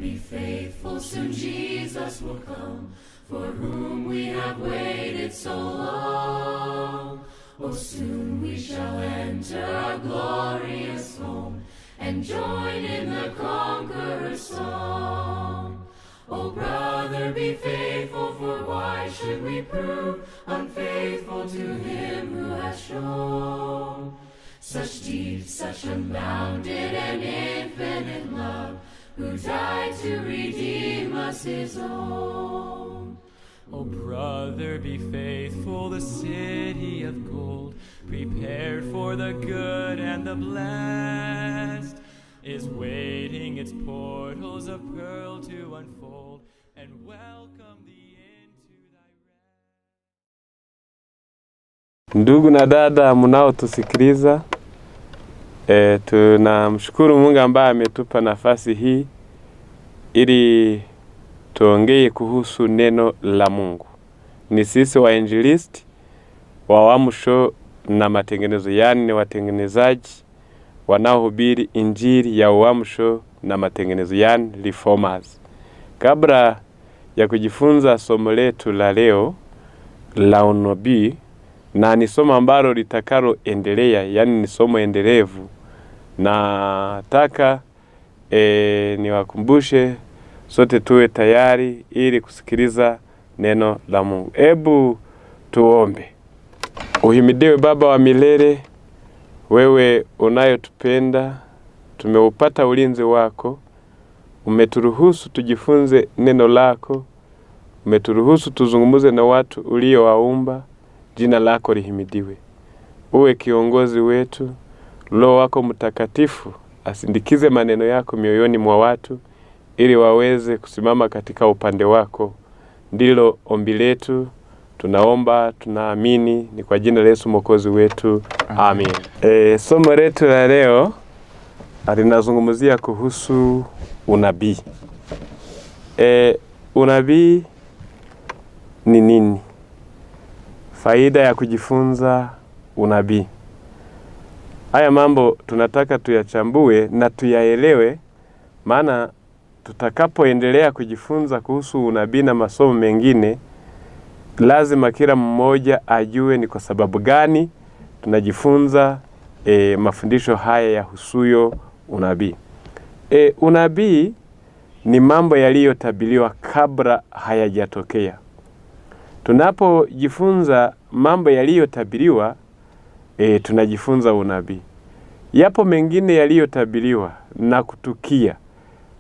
be faithful, soon Jesus will come, for whom we have waited so long. Oh, soon we shall enter our glorious home, and join in the conqueror's song. Oh, brother, be faithful, for why should we prove unfaithful to him who has shown such deep, such unbounded and infinite love, who died to redeem us his own? Oh, brother, be faithful, the city of gold, prepared for the good and the blessed, is waiting its portals of pearl to unfold, and welcome thee into thy rest. Ndugu na dada mnaotusikiliza, tunamshukuru Mungu ambaye ametupa nafasi hii ili tuongee kuhusu neno la Mungu. Ni sisi wainjilisti wa uamsho na matengenezo, yani ni watengenezaji wanaohubiri injili ya uamsho na matengenezo, yani reformers. Kabla ya kujifunza somo letu la leo la unabii, na ni somo ambalo litakalo endelea, yani ni somo endelevu, nataka niwakumbushe sote tuwe tayari ili kusikiliza neno la Mungu. Ebu tuombe. Uhimidiwe Baba wa milele, wewe unayotupenda, tumeupata ulinzi wako, umeturuhusu tujifunze neno lako, umeturuhusu tuzungumuze na watu uliowaumba. Jina lako lihimidiwe. Uwe kiongozi wetu, Roho wako Mtakatifu asindikize maneno yako mioyoni mwa watu ili waweze kusimama katika upande wako. Ndilo ombi letu, tunaomba, tunaamini, ni kwa jina la Yesu Mwokozi wetu. Amen. Somo letu la leo linazungumzia kuhusu unabii. Unabii ni nini? Faida ya kujifunza unabii. Haya mambo tunataka tuyachambue na tuyaelewe, maana tutakapoendelea kujifunza kuhusu unabii na masomo mengine, lazima kila mmoja ajue ni kwa sababu gani tunajifunza mafundisho haya ya husuyo unabii. Unabii ni mambo yaliyotabiriwa kabla hayajatokea. Tunapojifunza mambo yaliyotabiriwa, tunajifunza unabii. Yapo mengine yaliyotabiriwa na kutukia.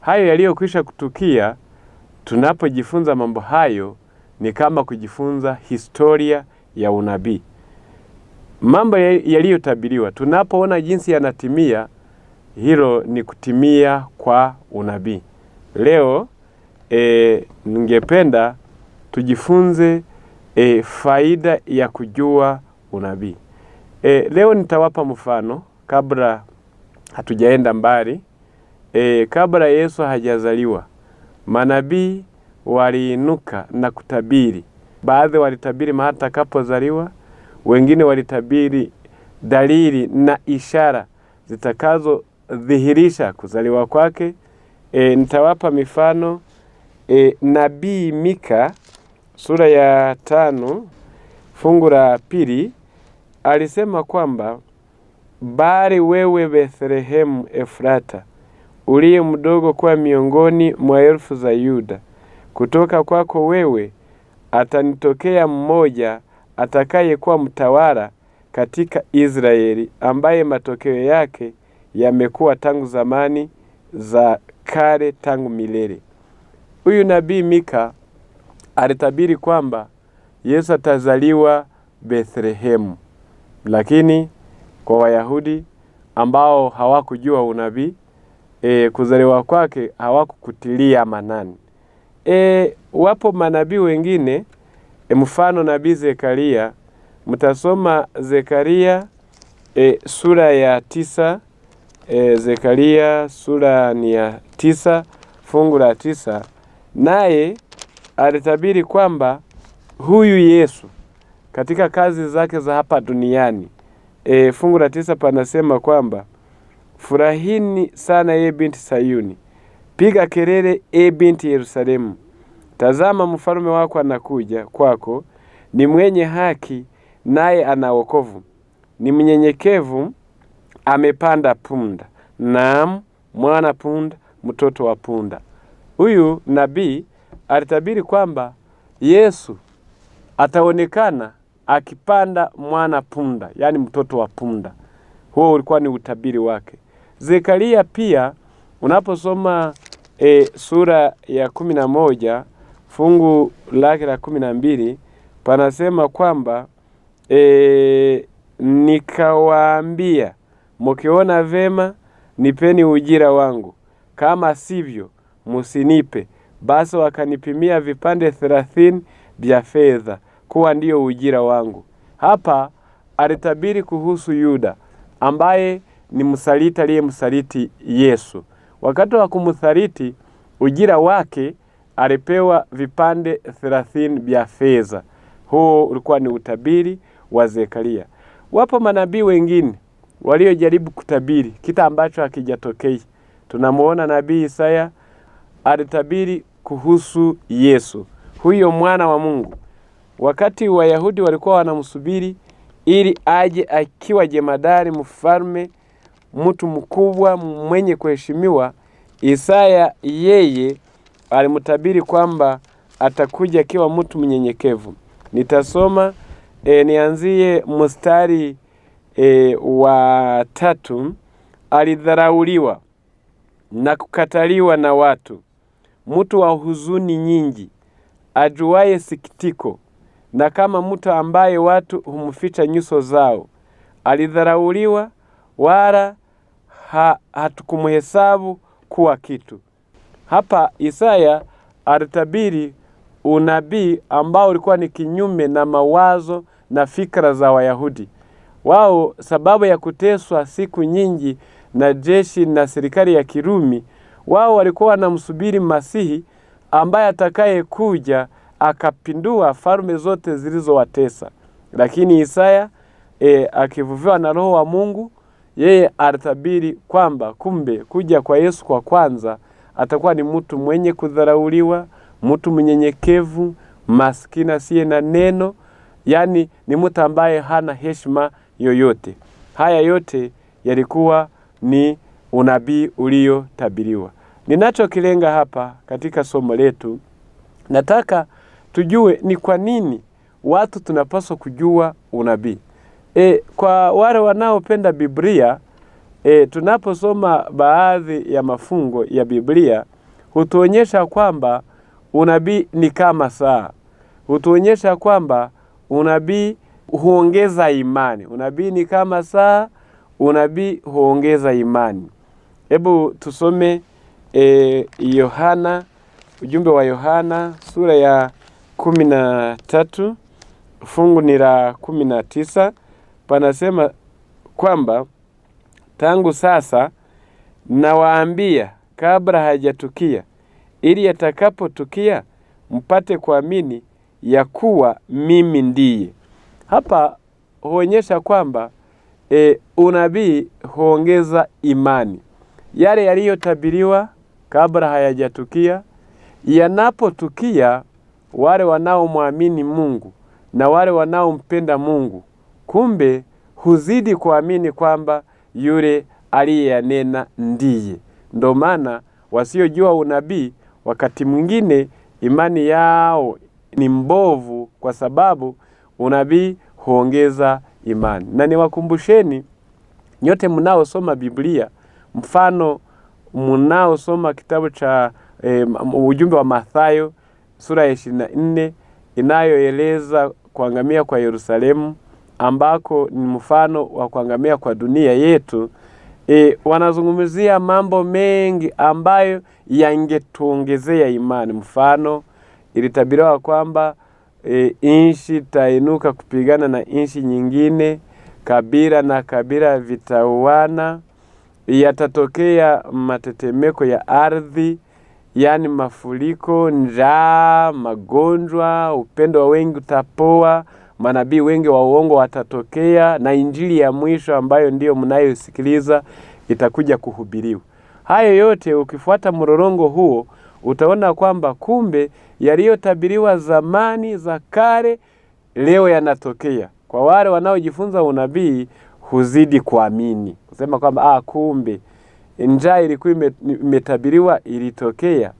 Hayo yaliyokwisha kutukia, tunapojifunza mambo hayo ni kama kujifunza historia ya unabii. Mambo yaliyotabiriwa, tunapoona jinsi yanatimia, hilo ni kutimia kwa unabii. Leo ningependa tujifunze faida ya kujua unabii. Leo nitawapa mfano kabla hatujaenda mbali. Kabla Yesu hajazaliwa, manabii waliinuka na kutabiri. Baadhi walitabiri mahali atakapozaliwa, wengine walitabiri dalili na ishara zitakazo dhihirisha kuzaliwa kwake. Nitawapa mifano. Nabii Mika sura ya 5 fungu la 2 alisema kwamba, bali wewe Bethlehemu Efrata, uliye mdogo kwa miongoni mwa elfu za Yuda, kutoka kwako wewe atanitokea mmoja atakaye kuwa mtawala katika Israeli, ambaye matokeo yake yamekuwa tangu zamani za kale, tangu milele. Huyu nabii Mika alitabiri kwamba Yesu atazaliwa Bethlehemu. Lakini kwa Wayahudi ambao hawakujua unabii, kuzaliwa kwake hawakukutilia manani. Wapo manabii wengine, mfano nabii Zekaria. Mtasoma Zekaria sura ya 9. Zekaria sura ni ya 9 fungu la 9. Naye alitabiri kwamba huyu Yesu katika kazi zake za hapa duniani, fungu la 9 panasema kwamba, furahini sana ye binti Sayuni, piga kelele, e binti Yerusalemu, tazama mfalme wako anakuja kwako, ni mwenye haki, naye ana wokovu, ni mnyenyekevu, amepanda punda, naam, mwana punda, mtoto wa punda. Huyu nabii alitabiri kwamba Yesu ataonekana akipanda mwana punda, yani mtoto wa punda. Huo ulikuwa ni utabiri wake. Zekaria pia unaposoma sura ya 11 fungu lake la 12 panasema kwamba nikawaambia, mkiona vema nipeni ujira wangu, kama sivyo musinipe. Basi wakanipimia vipande 30 vya fedha kuwa ndio ujira wangu. Hapa alitabiri kuhusu Yuda ambaye ni msaliti aliyemsaliti Yesu. Wakati wa kumsaliti, ujira wake alipewa vipande 30 vya fedha. Huo ulikuwa ni utabiri wa Zekaria. Wapo manabii wengine waliojaribu kutabiri kitu ambacho hakijatokea. Tunamuona nabii Isaya alitabiri kuhusu Yesu, huyo mwana wa Mungu. Wakati Wayahudi walikuwa wanamsubiri ili aje akiwa jemadari, mfalme, mtu mkubwa mwenye kuheshimiwa, Isaya yeye alimtabiri kwamba atakuja akiwa mtu mnyenyekevu. Nitasoma nianzie mstari wa 3. Alidharauliwa na kukataliwa na watu, mtu wa huzuni nyingi, ajuaye sikitiko, na kama mtu ambaye watu humficha nyuso zao. Alidharauliwa, wala hatukumhesabu kuwa kitu. Hapa Isaya alitabiri unabii ambao ulikuwa ni kinyume na mawazo na fikra za Wayahudi. Wao sababu ya kuteswa siku nyingi na jeshi na serikali ya Kirumi, wao walikuwa wanamsubiri Masihi ambaye atakaye kuja akapindua falme zote zilizowatesa. Lakini Isaya akivuviwa na Roho wa Mungu, yeye alitabiri kwamba kumbe kuja kwa Yesu kwa kwanza atakuwa ni mtu mwenye kudharauliwa, mtu mnyenyekevu, maskini asiye na neno, yani ni mtu ambaye hana heshima yoyote. Haya yote yalikuwa ni unabii uliotabiriwa. Ninachokilenga hapa katika somo letu, nataka tujue ni kwa nini watu tunapaswa kujua unabii. Kwa wale wanaopenda Biblia, tunaposoma baadhi ya mafungo ya Biblia, hutuonyesha kwamba unabii ni kama saa. Hutuonyesha kwamba unabii huongeza imani. Unabii ni kama saa, unabii huongeza imani. Hebu tusome Yohana, ujumbe wa Yohana sura ya 13 fungu ni la 19. Panasema kwamba tangu sasa nawaambia kabla hajatukia, ili yatakapotukia mpate kuamini ya kuwa mimi ndiye. Hapa huonyesha kwamba unabii huongeza imani. Yale yaliyotabiriwa kabla hayajatukia, yanapotukia, wale wanaomwamini Mungu na wale wanaompenda Mungu, kumbe huzidi kuamini kwamba yule aliyenena ndiye. Ndio maana wasiojua unabii wakati mwingine imani yao ni mbovu, kwa sababu unabii huongeza imani. Na niwakumbusheni nyote mnaosoma Biblia, mfano mnaosoma kitabu cha ujumbe wa Mathayo sura ya 24 inayoeleza kuangamia kwa Yerusalemu, ambako ni mfano wa kuangamia kwa dunia yetu. Wanazungumzia mambo mengi ambayo yangetuongezea imani. Mfano, ilitabiriwa kwamba inchi tainuka kupigana na inchi nyingine, kabila na kabila vitauana, yatatokea matetemeko ya ardhi, yani mafuriko, njaa, magonjwa, upendo wa wengi utapoa, manabii wengi wa uongo watatokea, na injili ya mwisho ambayo ndiyo mnayosikiliza itakuja kuhubiriwa. Hayo yote ukifuata mrorongo huo utaona kwamba kumbe yaliyotabiriwa zamani za kale leo yanatokea. Kwa wale wanaojifunza unabii huzidi kuamini, kusema kwamba kumbe njaa ilikuwa imetabiriwa ilitokea.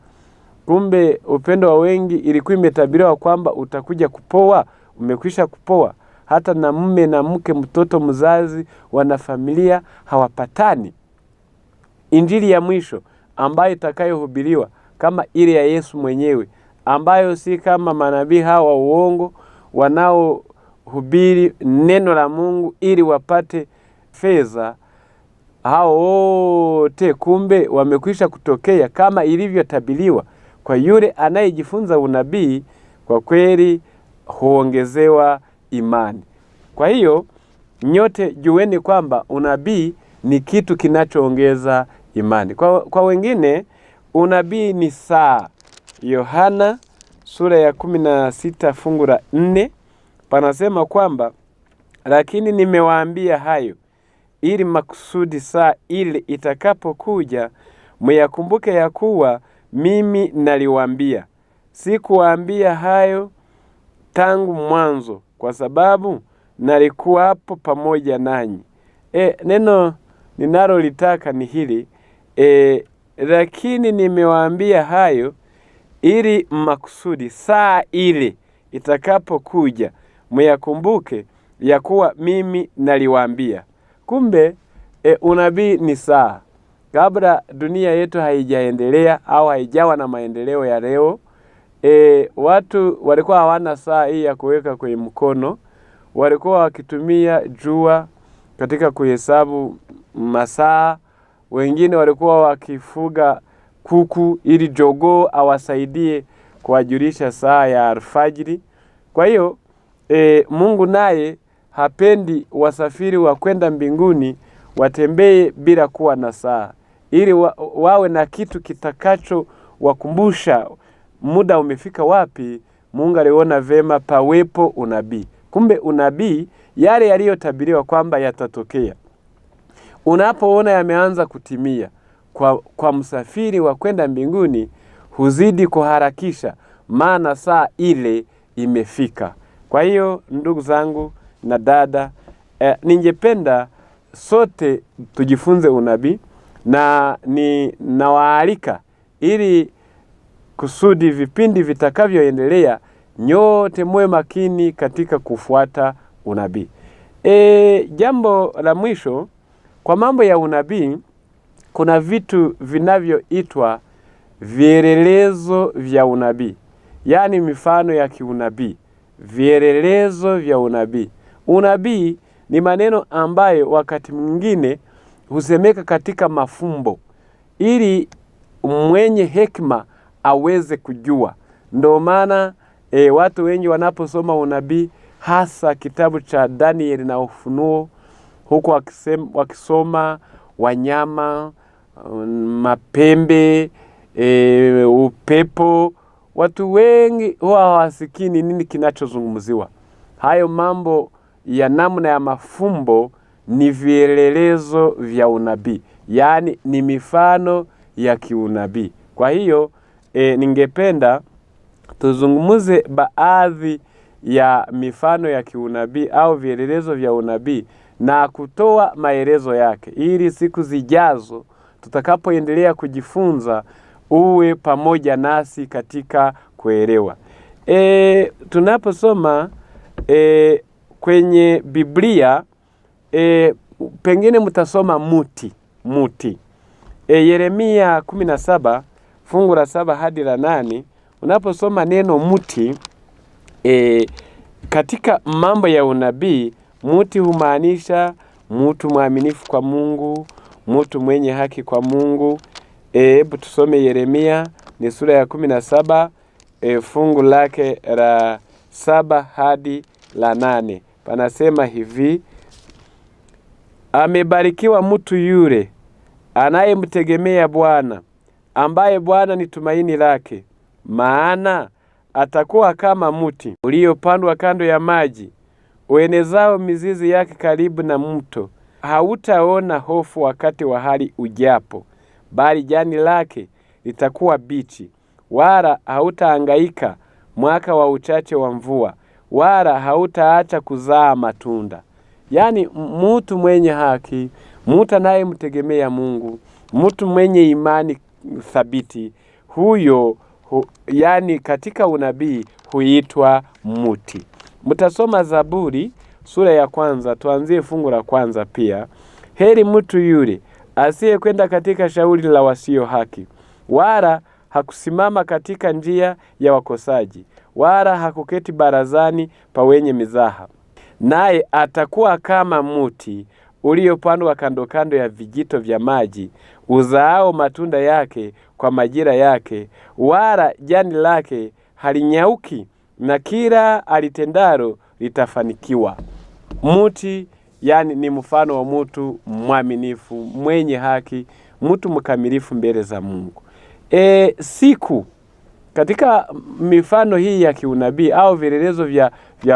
Kumbe upendo wa wengi ilikuwa imetabiriwa kwamba utakuja kupoa, umekwisha kupoa. Hata na mume na mke, mtoto, mzazi, wana familia hawapatani. Injili ya mwisho ambayo itakayohubiriwa kama ile ya Yesu mwenyewe, ambayo si kama manabii hawa uongo wanaohubiri neno la Mungu ili wapate fedha, hao wote kumbe wamekwisha kutokea kama ilivyotabiriwa. Kwa yule anayejifunza unabii, kwa kweli huongezewa imani. Kwa hiyo nyote jueni kwamba unabii ni kitu kinachoongeza imani. Kwa wengine unabii ni saa. Yohana sura ya 16 fungu la 4 panasema kwamba lakini nimewaambia hayo ili makusudi saa ile itakapokuja myakumbuke ya kuwa mimi naliwaambia. Sikuwaambia hayo tangu mwanzo kwa sababu nalikuwapo pamoja nanyi. Neno ninalolitaka ni hili, lakini nimewaambia hayo ili makusudi saa ile itakapokuja myakumbuke ya kuwa mimi naliwaambia. Kumbe unabii ni saa. Kabla dunia yetu haijaendelea au haijawa na maendeleo ya leo, watu walikuwa hawana saa hii ya kuweka kwenye mkono. Walikuwa wakitumia jua katika kuhesabu masaa. Wengine walikuwa wakifuga kuku ili jogoo awasaidie kuwajulisha saa ya alfajiri. Kwa hiyo Mungu naye hapendi wasafiri wa kwenda mbinguni watembee bila kuwa na saa, ili wawe na kitu kitakacho wakumbusha muda umefika wapi. Mungu aliona vema pawepo unabii. Kumbe unabii yale yaliyotabiriwa kwamba yatatokea, unapoona yameanza kutimia kwa msafiri wa kwenda mbinguni, huzidi kuharakisha, maana saa ile imefika. Kwa hiyo ndugu zangu na dada, ningependa sote tujifunze unabii, na nawaalika ili kusudi vipindi vitakavyoendelea nyote muwe makini katika kufuata unabii. Jambo la mwisho, kwa mambo ya unabii kuna vitu vinavyoitwa vielelezo vya unabii, yaani mifano ya kiunabii. Vielelezo vya unabii. Unabii ni maneno ambayo wakati mwingine husemeka katika mafumbo ili mwenye hekima aweze kujua. Ndio maana watu wengi wanaposoma unabii, hasa kitabu cha Danieli na Ufunuo, huko wakisoma wanyama, mapembe, upepo, watu wengi huwa hawasikini nini kinachozungumziwa. Hayo mambo ya namna ya mafumbo ni vielelezo vya unabii, yaani ni mifano ya kiunabii. Kwa hiyo ningependa tuzungumuze baadhi ya mifano ya kiunabii au vielelezo vya unabii na kutoa maelezo yake, ili siku zijazo tutakapoendelea kujifunza uwe pamoja nasi katika kuelewa. Tunaposoma kwenye Biblia, pengine mtasoma muti. Yeremia 17 fungu la 7 hadi la 8. Unaposoma neno muti, katika mambo ya unabii, muti humaanisha mtu mwaminifu kwa Mungu, mtu mwenye haki kwa Mungu. Hebu tusome Yeremia, ni sura ya 17 fungu lake la 7 hadi la 8. Panasema hivi: amebarikiwa mtu yule anayemtegemea Bwana, ambaye Bwana ni tumaini lake, maana atakuwa kama mti uliopandwa kando ya maji, uenezao mizizi yake karibu na mto. Hautaona hofu wakati wa hali ujapo, bali jani lake litakuwa bichi, wala hautahangaika mwaka wa uchache wa mvua, wala hautaacha kuzaa matunda. Yani mtu mwenye haki, mtu anayemtegemea Mungu, mtu mwenye imani thabiti, huyo yani katika unabii huitwa muti. Mtasoma Zaburi sura ya 1, tuanzie fungu la 1 pia. Heri mtu yule asiyekwenda katika shauri la wasio haki, wala hakusimama katika njia ya wakosaji, wala hakuketi barazani pa wenye mizaha. Naye atakuwa kama muti uliopandwa kando kando ya vijito vya maji, uzaao matunda yake kwa majira yake, wala jani lake halinyauki, na kila alitendalo litafanikiwa. Muti yani ni mfano wa mtu mwaminifu, mwenye haki, mtu mkamilifu mbele za Mungu. Siku katika mifano hii ya kiunabii au vielelezo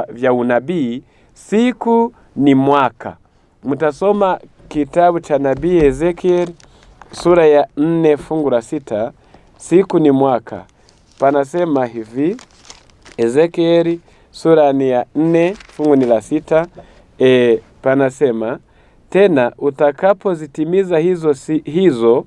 vya unabii, siku ni mwaka. Mtasoma kitabu cha nabii Ezekiel sura ya 4 fungu la 6. Siku ni mwaka. Panasema hivi, Ezekiel sura ni ya 4 fungu ni la 6. Panasema tena, utakapozitimiza hizo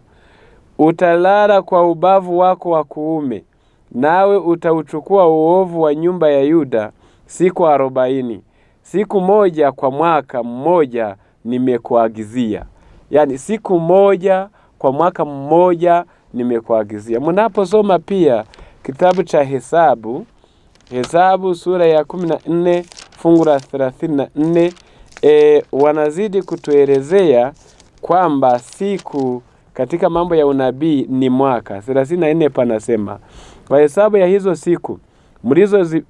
utalala kwa ubavu wako wa kuume, nawe utauchukua uovu wa nyumba ya Yuda siku 40. Siku moja kwa mwaka mmoja nimekuagizia. Yani siku moja kwa mwaka mmoja nimekuagizia. Mnaposoma pia kitabu cha Hesabu sura ya 14 fungu la 34, wanazidi kutuelezea kwamba siku katika mambo ya unabii ni mwaka. 34 panasema, kwa hesabu ya hizo siku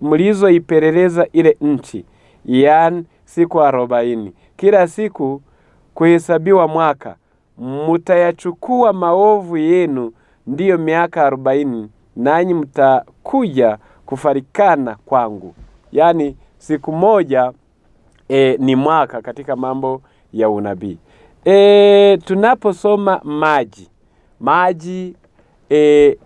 mlizoipeleleza ile nchi, yani siku 40, kila siku kuhesabiwa mwaka, mutayachukua maovu yenu, ndiyo miaka 40, nanyi mtakuja kufarikana kwangu. Yani siku moja ni mwaka katika mambo ya unabii. Tunaposoma maji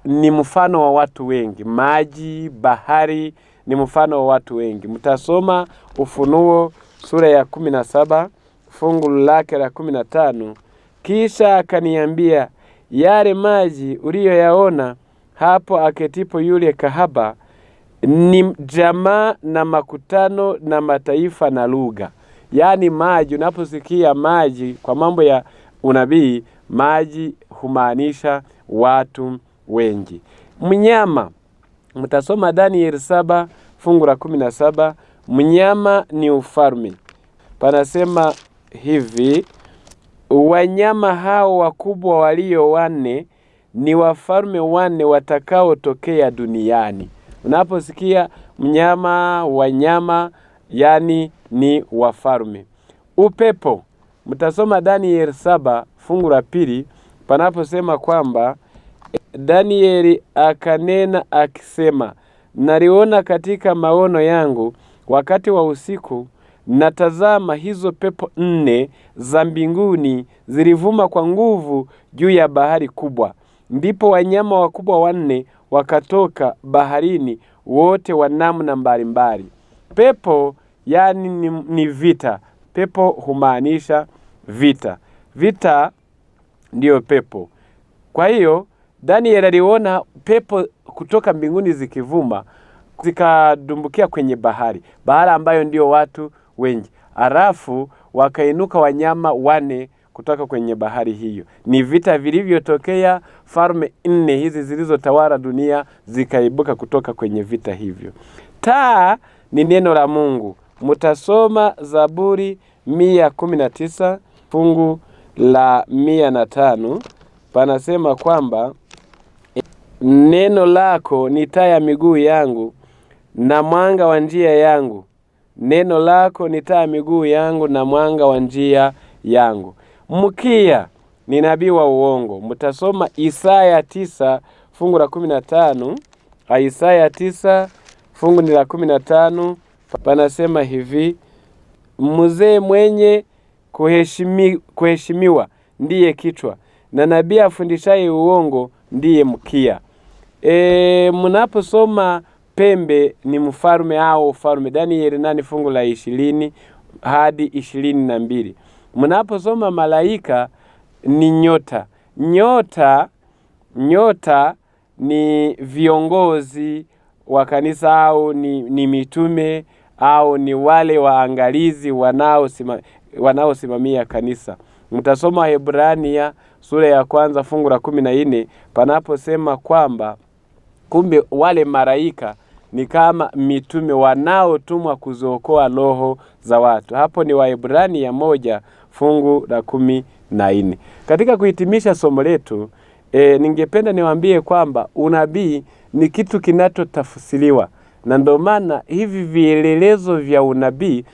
ni mfano wa watu wengi. Maji, bahari ni mfano wa watu wengi. Mtasoma Ufunuo sura ya 17 fungu lake la 15. Kisha akaniambia, yale maji uliyoyaona hapo aketipo yule kahaba ni jamaa na makutano na mataifa na lugha. Yani maji, unaposikia maji kwa mambo ya unabii, maji humaanisha watu wengi. Mnyama, mtasoma Daniel 7 fungu la 17. Mnyama ni ufalme. Panasema hivi, wanyama hao wakubwa walio 4 ni wafalme 4 watakao tokea duniani. Unaposikia mnyama, wanyama, yani ni wafalme. Upepo, mtasoma Daniel 7 fungu la 2, panaposema kwamba Danieli akanena akisema, naliona katika maono yangu wakati wa usiku, natazama hizo pepo 4 za mbinguni zilivuma kwa nguvu juu ya bahari kubwa. Ndipo wanyama wakubwa 4 wakatoka baharini, wote wa namna mbalimbali. Pepo yani ni vita. Pepo humaanisha vita. Vita ndiyo pepo. Kwa hiyo Daniel aliona pepo kutoka mbinguni zikivuma, zikadumbukia kwenye bahari ambayo ndio watu wengi. Alafu wakainuka wanyama 4 kutoka kwenye bahari hiyo. Ni vita vilivyotokea, falme 4 hizi zilizotawala dunia zikaibuka kutoka kwenye vita hivyo. Taa ni neno la Mungu. Mtasoma Zaburi 119 fungu la 105. Panasema kwamba neno lako ni taa ya miguu yangu na mwanga wa njia yangu. Neno lako ni taa ya miguu yangu na mwanga wa njia yangu. Mkia ni nabii wa uongo. Mtasoma Isaya 9 fungu la 15. Isaya 9 fungu ni la 15. Panasema hivi, mzee mwenye kuheshimiwa ndiye kichwa, na nabii afundishaye uongo ndiye mkia. Mnaposoma pembe ni mfalme au ufalme, Danieli 8 fungu la 20 hadi 22. Mnaposoma malaika ni nyota. Nyota ni viongozi wa kanisa au ni mitume au ni wale waangalizi wanaosimamia kanisa. Mtasoma Hebrania sura ya 1 fungu la 14 panaposema kwamba kumbe wale malaika ni kama mitume wanaotumwa kuziokoa roho za watu. Hapo ni Waebrania 1 fungu la 14. Katika kuhitimisha somo letu, ningependa niwaambie kwamba unabii ni kitu kinachotafsiriwa, na ndio maana hivi vielelezo vya unabii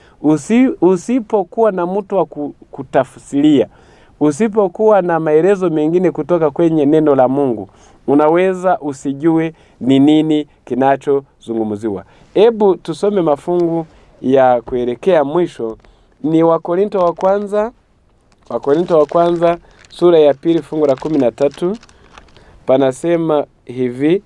usipokuwa na mtu wa kutafsiria, usipokuwa na maelezo mengine kutoka kwenye neno la Mungu, unaweza usijue ni nini kinachozungumziwa. Hebu tusome mafungu ya kuelekea mwisho. Ni Wakorinto wa kwanza sura ya 2 fungu la 13. Panasema hivi: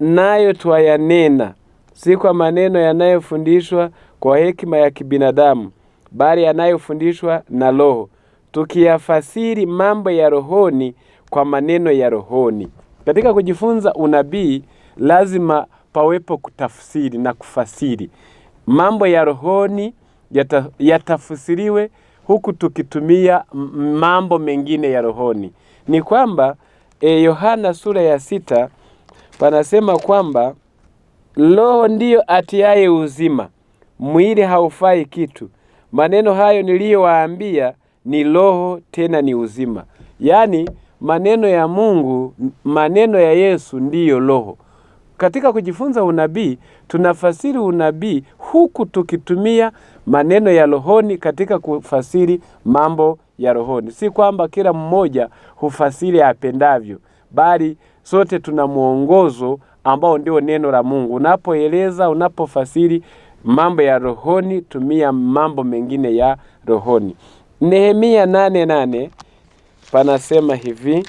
nayo twayanena si kwa maneno yanayofundishwa kwa hekima ya kibinadamu, bali yanayofundishwa na Roho, tukiyafasiri mambo ya rohoni kwa maneno ya rohoni. Katika kujifunza unabii lazima pawepo kutafsiri na kufasiri. Mambo ya rohoni yatafsiriwe huku tukitumia mambo mengine ya rohoni. Ni kwamba Yohana sura ya 6 panasema kwamba Roho ndiyo atiaye uzima, mwili haufai kitu. Maneno hayo niliyowaambia ni roho tena ni uzima. Yaani maneno ya Mungu, maneno ya Yesu ndiyo roho. Katika kujifunza unabii, tunafasiri unabii huku tukitumia maneno ya rohoni katika kufasiri mambo ya rohoni. Si kwamba kila mmoja hufasiri apendavyo, bali sote tuna mwongozo ambao ndio neno la Mungu. Unapofasiri mambo ya rohoni, tumia mambo mengine ya rohoni. Nehemia 8:8 panasema hivi: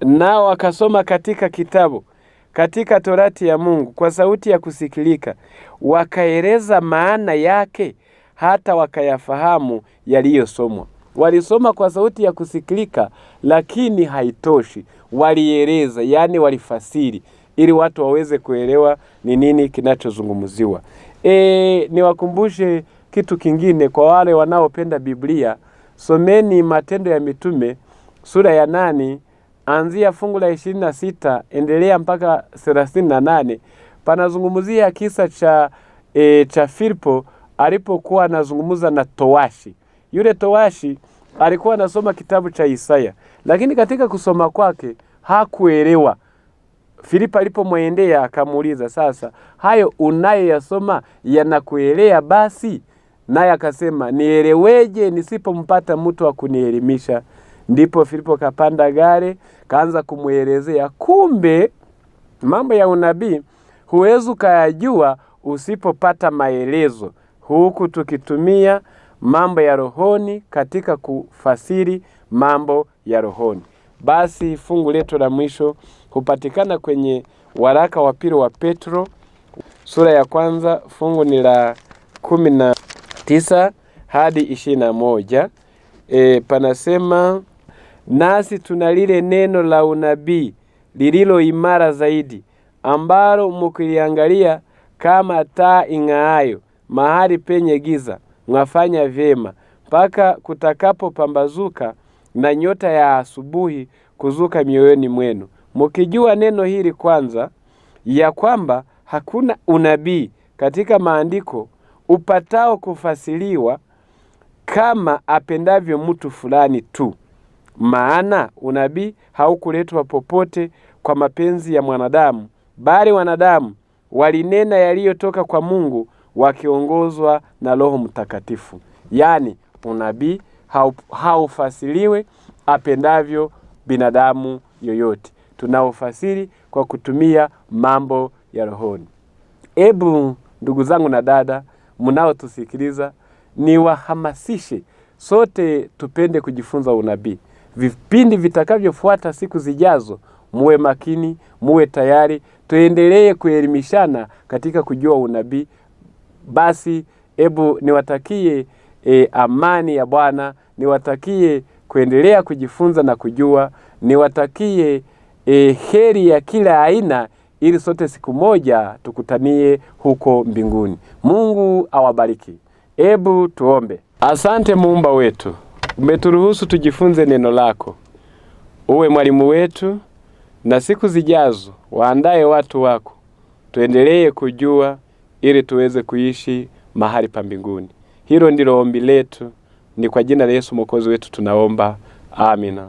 nao wakasoma katika kitabu, katika torati ya Mungu kwa sauti ya kusikilika, wakaeleza maana yake hata wakayafahamu yaliyosomwa. Walisoma kwa sauti ya kusikilika, lakini haitoshi, walieleza, yani walifasiri, ili watu waweze kuelewa ni nini kinachozungumziwa. Niwakumbushe kitu kingine kwa wale wanaopenda Biblia. Someni Matendo ya Mitume sura ya 8 anzia fungu la 26 endelea mpaka 38. Panazungumzia kisa cha Filipo alipokuwa anazungumza na towashi. Yule towashi alikuwa anasoma kitabu cha Isaya, lakini katika kusoma kwake hakuelewa. Filipo alipomwendea akamuuliza, sasa hayo unayoyasoma yanakuelea basi? Naye akasema, nieleweje nisipompata mtu wa kunielimisha? Ndipo Filipo kapanda gari, kaanza kumuelezea. Kumbe mambo ya unabii huwezi kuyajua usipopata maelezo, huku tukitumia mambo ya rohoni katika kufasiri mambo ya rohoni. Basi fungu letu la mwisho hupatikana kwenye waraka wa pili wa Petro sura ya 1 fungu ni la 19 hadi 21. Panasema, nasi tunalile neno la unabii lililo imara zaidi, ambalo mkiliangalia kama taa ing'aayo mahali penye giza, mwafanya vyema mpaka kutakapo pambazuka na nyota ya asubuhi kuzuka mioyoni mwenu. Mkijua neno hili kwanza, ya kwamba hakuna unabii katika maandiko upatao kufasiriwa kama apendavyo mtu fulani tu. Maana unabii haukuletwa popote kwa mapenzi ya mwanadamu, bali wanadamu walinena yaliyotoka kwa Mungu wakiongozwa na Roho Mtakatifu. Yaani unabii haufasiriwe apendavyo binadamu yoyote. Tunaufasiri kwa kutumia mambo ya rohoni. Ebu ndugu zangu na dada mnaotusikiliza, niwahamasishe sote tupende kujifunza unabii. vipindi vitakavyofuata siku zijazo, muwe makini, muwe tayari, tuendelee kuelimishana katika kujua unabii. Basi hebu niwatakie amani ya Bwana, niwatakie kuendelea kujifunza na kujua, niwatakie heri ya kila aina, ili sote siku moja tukutanie huko mbinguni. Mungu awabariki. Hebu tuombe. Asante Muumba wetu, umeturuhusu tujifunze neno lako. Uwe mwalimu wetu, na siku zijazo waandae watu wako, tuendelee kujua ili tuweze kuishi mahali pa mbinguni. Hilo ndilo ombi letu, ni kwa jina la Yesu Mwokozi wetu tunaomba. Amina.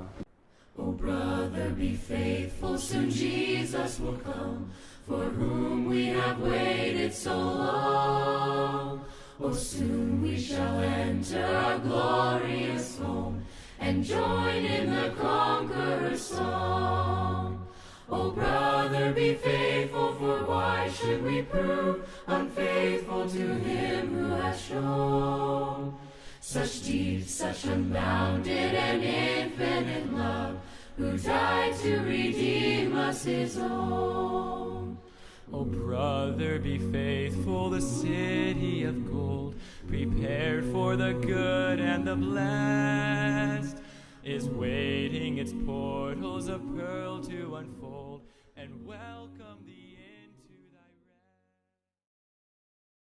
Oh brother, be faithful, soon Jesus will come, for whom we have waited so long. Oh, soon we shall enter our glorious home, and join in the conqueror's song. Oh brother, be faithful, for why should we prove unfaithful to him who has shown such deep, such unbounded and infinite love, who died to redeem us his own? Oh brother, be faithful, the city of gold, prepared for the good and the blessed, is waiting its portals of pearl to unfold and welcome the